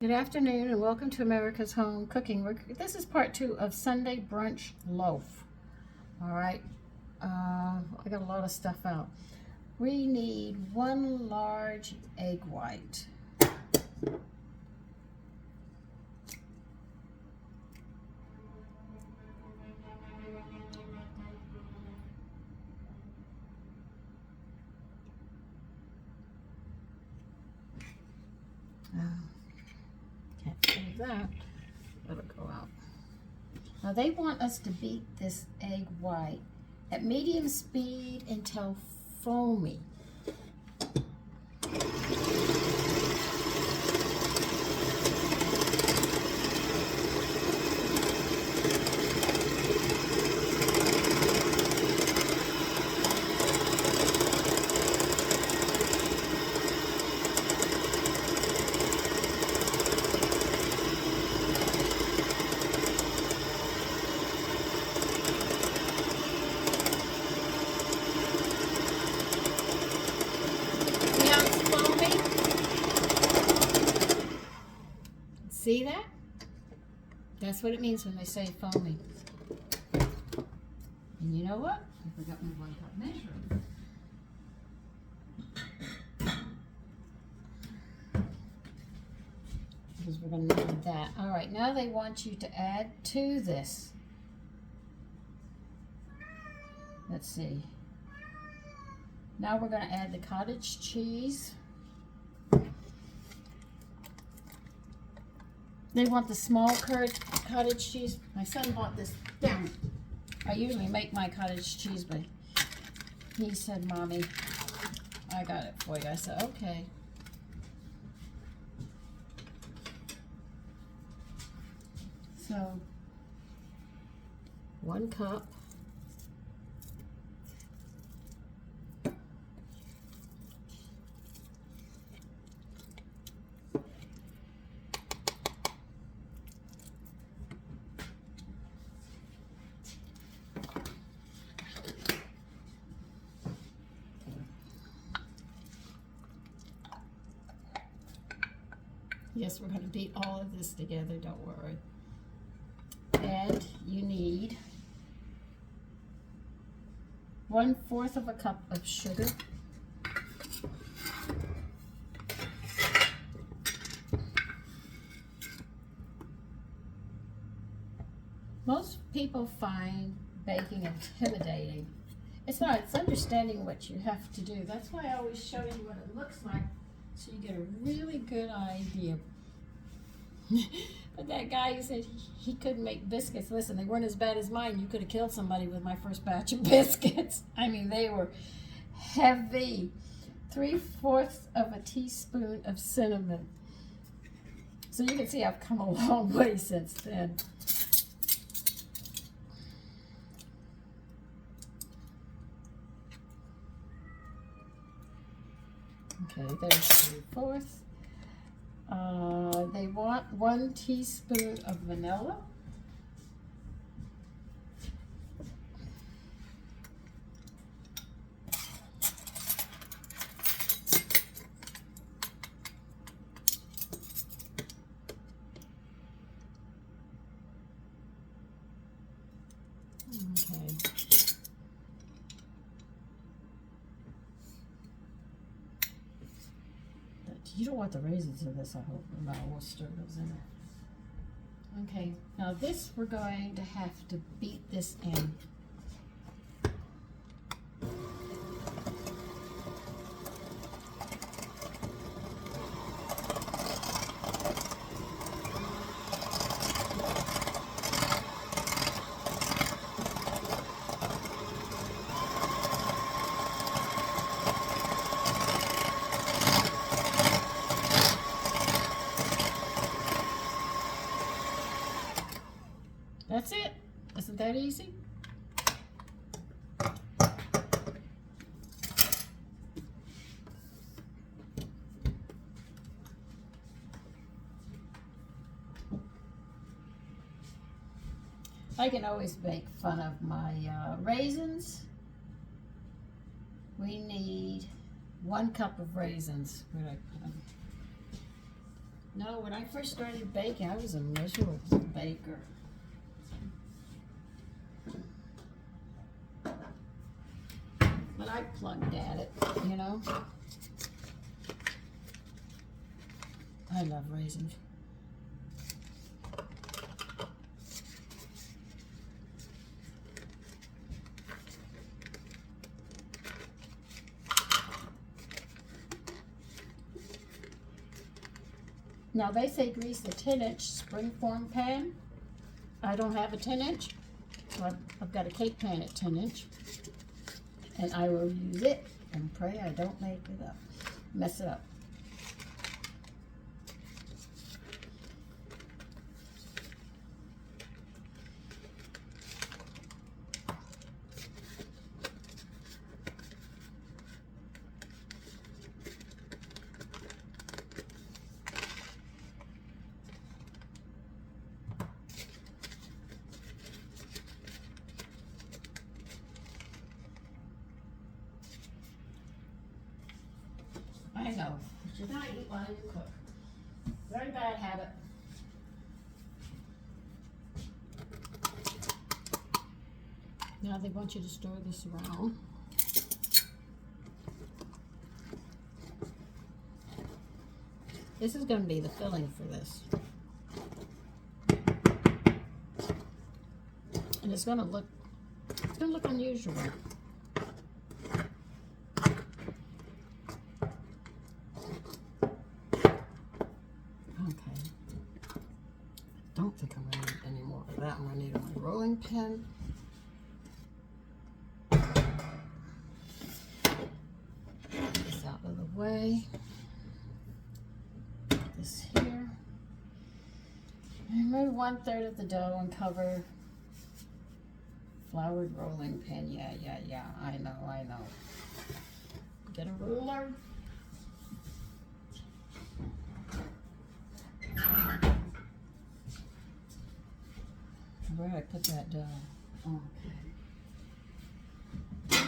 Good afternoon and welcome to America's Home Cooking. This is part 2 of Sunday Brunch Loaf. All right, I got a lot of stuff out. We need 1 large egg white. Can't save that. Let it go out. Now they want us to beat this egg white at medium speed until foamy. See that? That's what it means when they say foamy. And you know what? I forgot my 1 cup measure. Because we're going to need that. All right, now they want you to add to this. Let's see. Now we're going to add the cottage cheese. They want the small cottage cheese. My son bought this down. I usually make my cottage cheese, but he said, "Mommy, I got it for you." I said, "Okay." So, 1 cup. Yes, we're going to beat all of this together, don't worry. And you need 1/4 of a cup of sugar. Most people find baking intimidating. It's not, it's understanding what you have to do. That's why I always show you what it looks like, so you get a really good idea. But that guy who said he couldn't make biscuits, listen, they weren't as bad as mine. You could have killed somebody with my first batch of biscuits. I mean, they were heavy. 3/4 of a teaspoon of cinnamon. So you can see I've come a long way since then. Okay, there's 3/4. They want 1 teaspoon of vanilla. Okay. You don't want the raisins in this, I hope. No, we'll stir those in there. Okay, now this we're going to have to beat this in. That's it. Isn't that easy? I can always make fun of my raisins. We need 1 cup of raisins. Where did I put them? No, when I first started baking, I was a miserable baker. But I plugged at it, you know. I love raisins. Now they say grease the 10-inch springform pan. I don't have a 10-inch, so I've got a cake pan at 10-inch. And I will use it and pray I don't make it up, mess it up. I know, you should not eat while you cook. Very bad habit. Now they want you to stir this around. This is going to be the filling for this. And it's going to look unusual. I don't think I'm going to need any more of that. I'm going to need my rolling pin. Get this out of the way. Put this here. And remove 1/3 of the dough and cover floured rolling pin. Yeah. I know. Get a ruler. Where I put that dough? Oh, okay.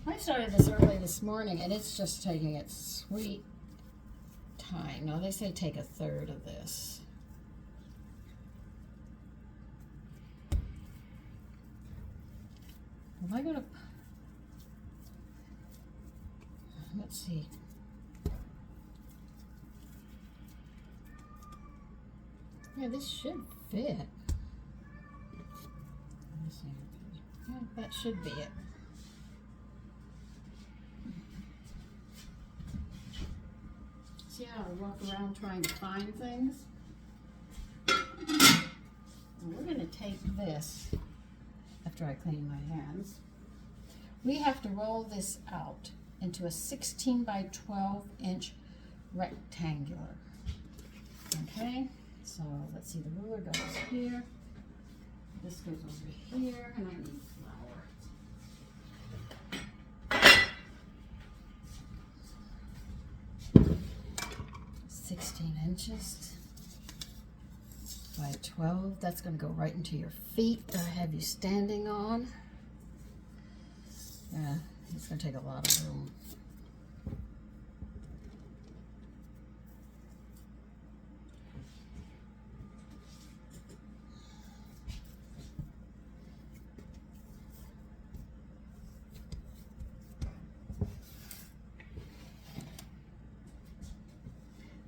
I started this early this morning, and it's just taking its sweet time. Now they say take 1/3 of this. Am I gonna? Let's see. Yeah, this should fit. Let me see. Yeah, that should be it. See how I walk around trying to find things? And we're going to take this after I clean my hands. We have to roll this out into a 16 by 12 inch rectangular. Okay, so let's see, the ruler goes here, this goes over here, and I need flour. 16 inches by 12, that's going to go right into your feet that I have you standing on. Yeah, it's going to take a lot of room.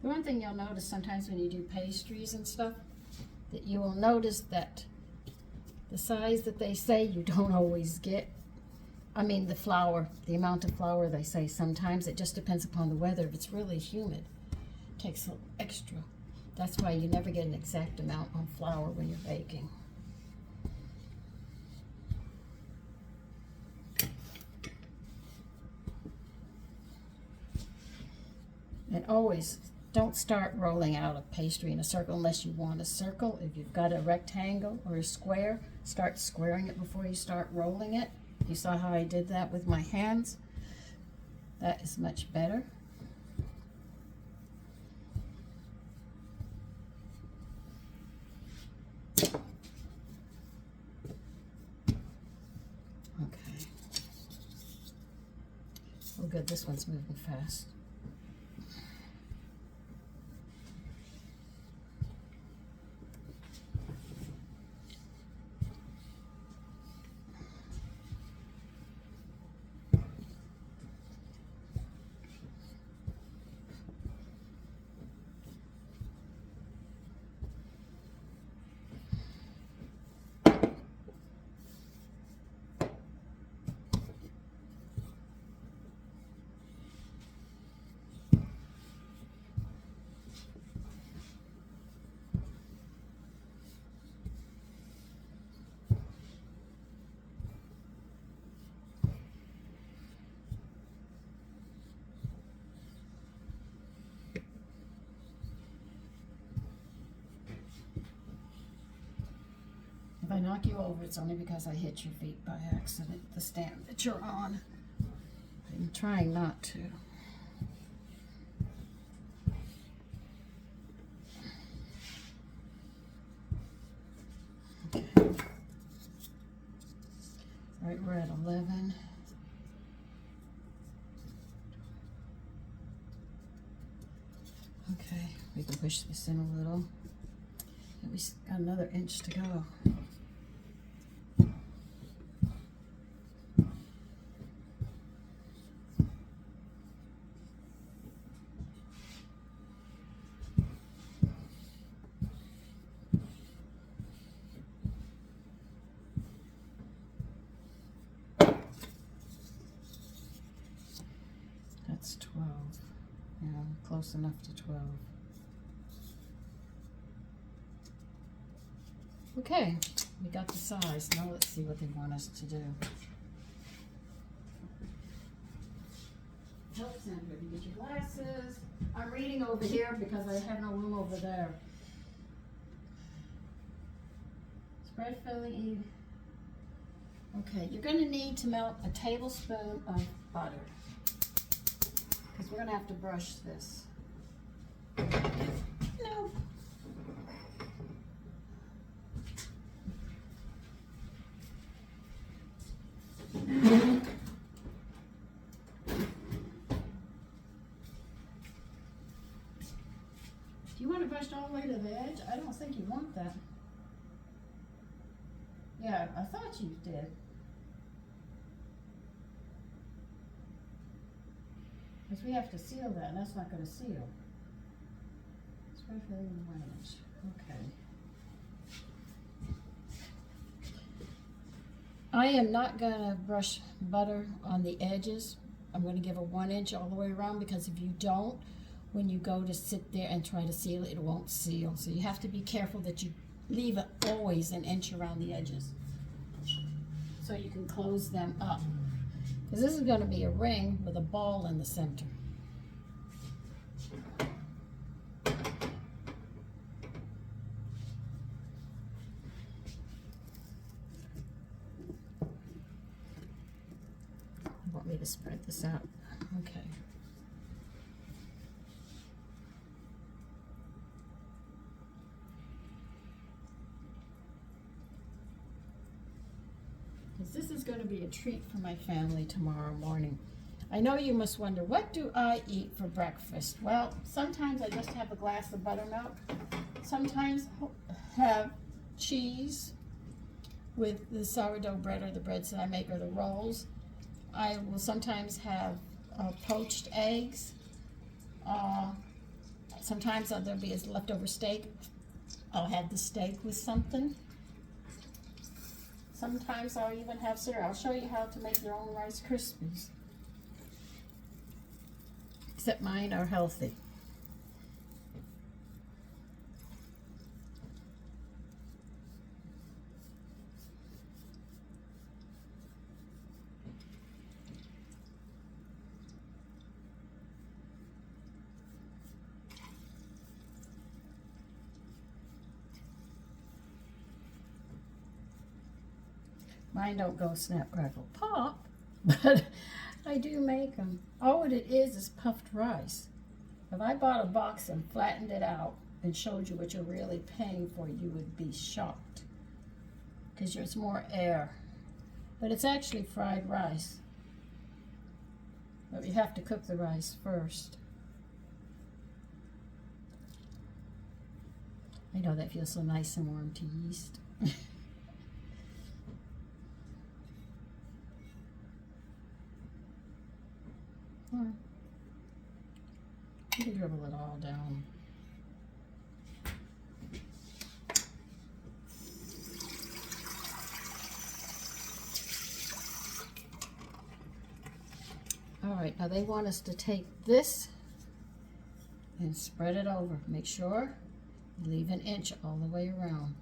The one thing you'll notice sometimes when you do pastries and stuff, that you will notice that the size that they say you don't always get. I mean the flour, the amount of flour they say sometimes, it just depends upon the weather. If it's really humid, it takes a little extra. That's why you never get an exact amount on flour when you're baking. And always don't start rolling out a pastry in a circle unless you want a circle. If you've got a rectangle or a square, start squaring it before you start rolling it. You saw how I did that with my hands? That is much better. Okay. Oh good, this one's moving fast. If I knock you over, it's only because I hit your feet by accident, the stand that you're on. I'm trying not to. Okay. All right, we're at 11. Okay, we can push this in a little. And we got another inch to go. That's 12. Yeah, close enough to 12. Okay, we got the size. Now let's see what they want us to do. Help center, you get your glasses. I'm reading over here because I have no room over there. Spread filling. Okay, you're going to need to melt a tablespoon of butter because we're going to have to brush this. No. Do you want it brushed all the way to the edge? I don't think you want that. Yeah, I thought you did. Because we have to seal that, and that's not going to seal. Spray filling in 1 inch. Okay. I am not going to brush butter on the edges. I'm going to give a 1 inch all the way around because if you don't, when you go to sit there and try to seal it, it won't seal. So you have to be careful that you leave it always an inch around the edges so you can close them up. Because this is going to be a ring with a ball in the center. You want me to spread this out? Okay. This is going to be a treat for my family tomorrow morning. I know you must wonder, what do I eat for breakfast? Well, sometimes I just have a glass of buttermilk. Sometimes have cheese with the sourdough bread or the breads that I make or the rolls. I will sometimes have poached eggs. Sometimes there'll be a leftover steak. I'll have the steak with something. Sometimes I'll even have cereal. I'll show you how to make your own Rice Krispies. Except mine are healthy. Mine don't go snap, crackle, pop, but I do make them. All what it is puffed rice. If I bought a box and flattened it out and showed you what you're really paying for, you would be shocked. Because there's more air. But it's actually fried rice. But we have to cook the rice first. I know that feels so nice and warm to yeast. You can dribble it all down. All right, now they want us to take this and spread it over. Make sure you leave an inch all the way around.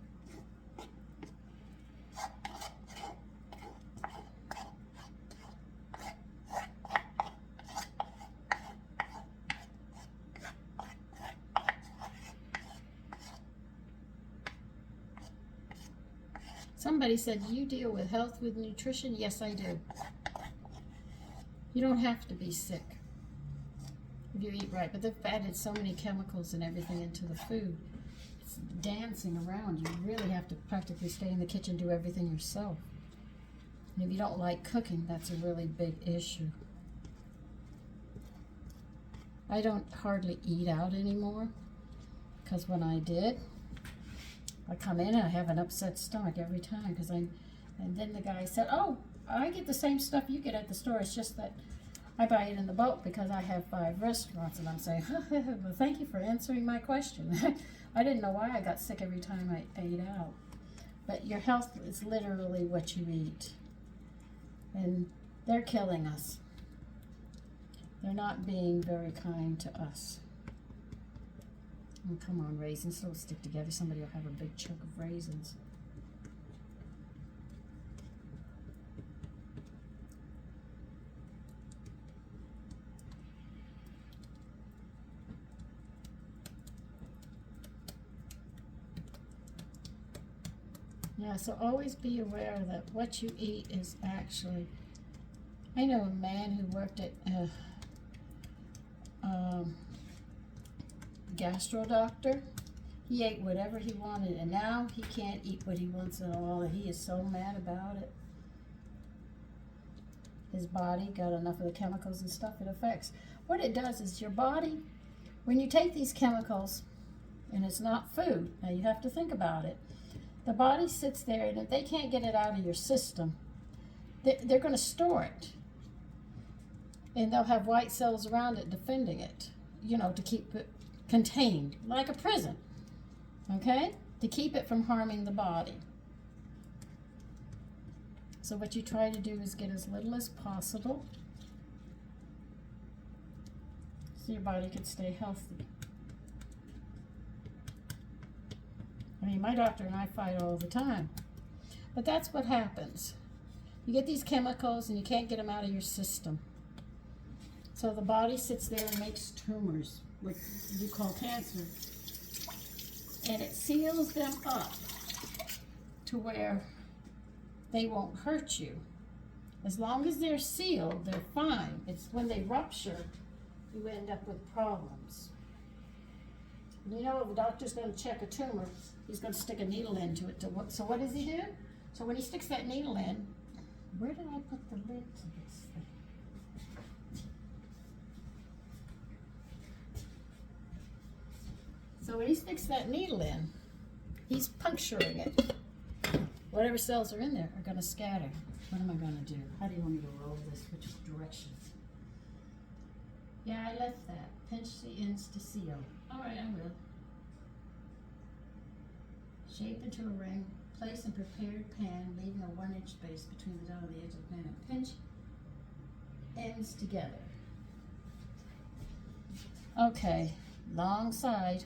Somebody said, do you deal with health with nutrition? Yes, I do. You don't have to be sick if you eat right, but they've added so many chemicals and everything into the food. It's dancing around. You really have to practically stay in the kitchen, do everything yourself. And if you don't like cooking, that's a really big issue. I don't hardly eat out anymore, because when I did, I come in and I have an upset stomach every time, and then the guy said, oh, I get the same stuff you get at the store. It's just that I buy it in the bulk because I have 5 restaurants. And I'm saying, well, thank you for answering my question. I didn't know why I got sick every time I ate out. But your health is literally what you eat. And they're killing us. They're not being very kind to us. Oh, come on, raisins, don't stick together. Somebody will have a big chunk of raisins. Yeah, so always be aware that what you eat is actually... I know a man who worked at gastro doctor. He ate whatever he wanted, and now he can't eat what he wants at all, and he is so mad about it. His body got enough of the chemicals and stuff it affects. What it does is your body, when you take these chemicals, and it's not food, now you have to think about it, the body sits there, and if they can't get it out of your system, they're going to store it. And they'll have white cells around it defending it, you know, to keep it contained, like a prison, okay? To keep it from harming the body. So what you try to do is get as little as possible so your body can stay healthy. I mean, my doctor and I fight all the time. But that's what happens. You get these chemicals and you can't get them out of your system. So the body sits there and makes tumors, what you call cancer. And it seals them up to where they won't hurt you. As long as they're sealed, they're fine. It's when they rupture, you end up with problems. You know, if the doctor's going to check a tumor, he's going to stick a needle into it. So what does he do? So when he sticks that needle in, where did I put the lid to this thing? So when he sticks that needle in, he's puncturing it. Whatever cells are in there are going to scatter. What am I going to do? How do you want me to roll this? Which direction? Yeah, I left that. Pinch the ends to seal. All right, I will. Shape into a ring. Place in prepared pan, leaving a 1-inch space between the dough and the edge of the pan. And pinch ends together. Okay, long side.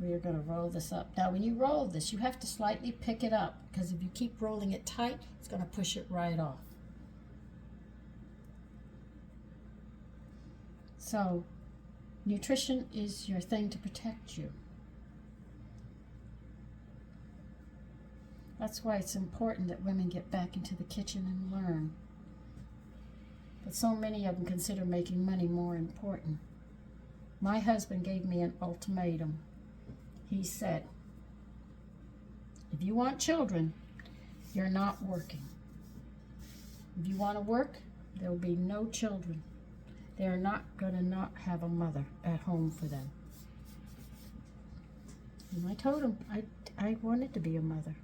We are going to roll this up. Now, when you roll this, you have to slightly pick it up, because if you keep rolling it tight, it's going to push it right off. So, nutrition is your thing to protect you. That's why it's important that women get back into the kitchen and learn. But so many of them consider making money more important. My husband gave me an ultimatum. He said, if you want children, you're not working. If you want to work, There will be no children. They are not going to not have a mother at home for them. And I told them I wanted to be a mother.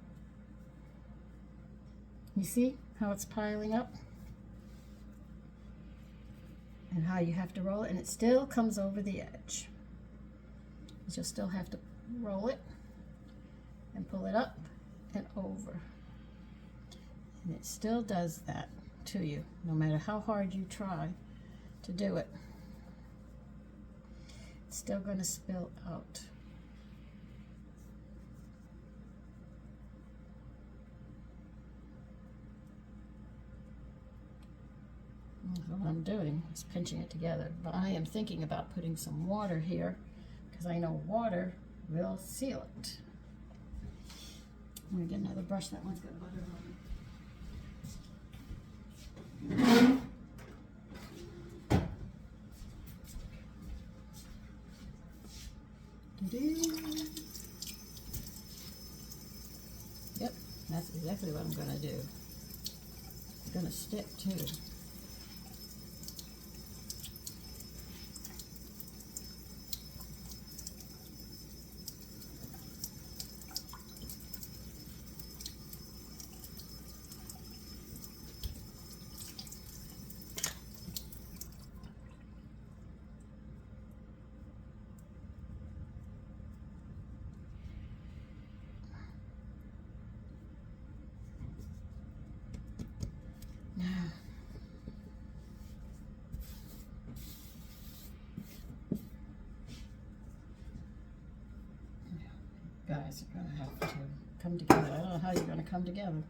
You see how it's piling up? And how you have to roll it, and it still comes over the edge. You just still have to roll it and pull it up and over. And it still does that to you, no matter how hard you try to do it. It's still going to spill out. What I'm doing is pinching it together, but I am thinking about putting some water here because I know water will seal it. I'm going to get another brush. That one's got butter on it. Yep, that's exactly what I'm going to do. It's going to stick too. Guys are going to have to come together. I don't know how you're going to come together.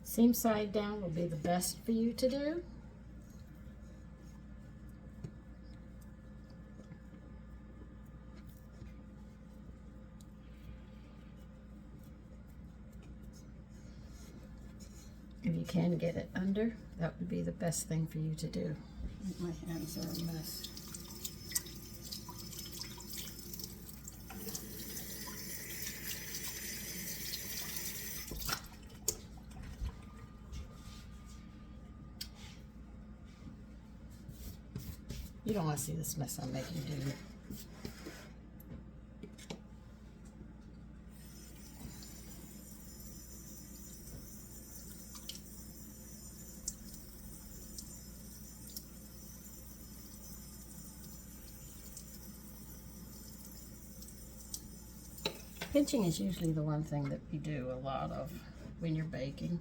Seam side down will be the best for you to do. If you can get it under, that would be the best thing for you to do. My hands are a mess. You don't want to see this mess I'm making, do you? Pinching is usually the one thing that we do a lot of when you're baking.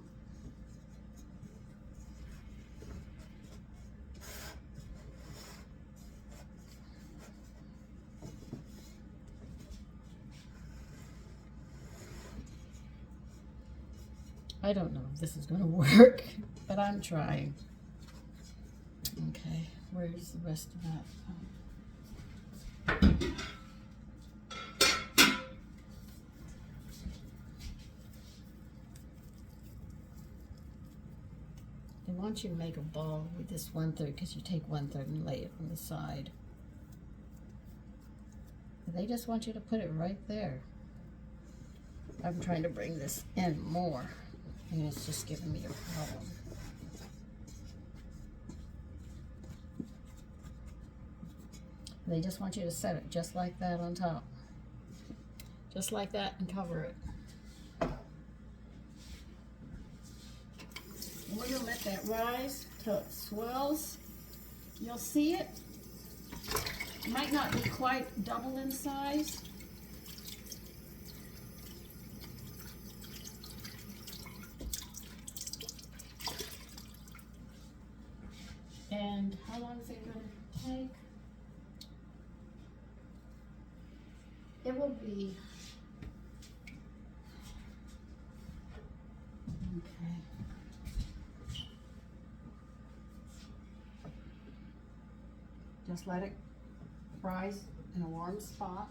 I don't know if this is going to work, but I'm trying. Okay, where's the rest of that? They want you to make a ball with this 1/3 because you take 1/3 and lay it on the side. But they just want you to put it right there. I'm trying to bring this in more, and it's just giving me a problem. They just want you to set it just like that on top. Just like that, and cover it. And we're going to let that rise till it swells. You'll see it. It might not be quite double in size. And how long is it going to take? It will be, okay. Just let it rise in a warm spot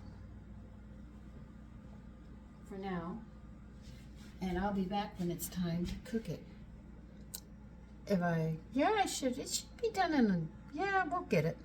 for now. And I'll be back when it's time to cook it. Yeah, I should. It should be done in a, yeah, we'll get it.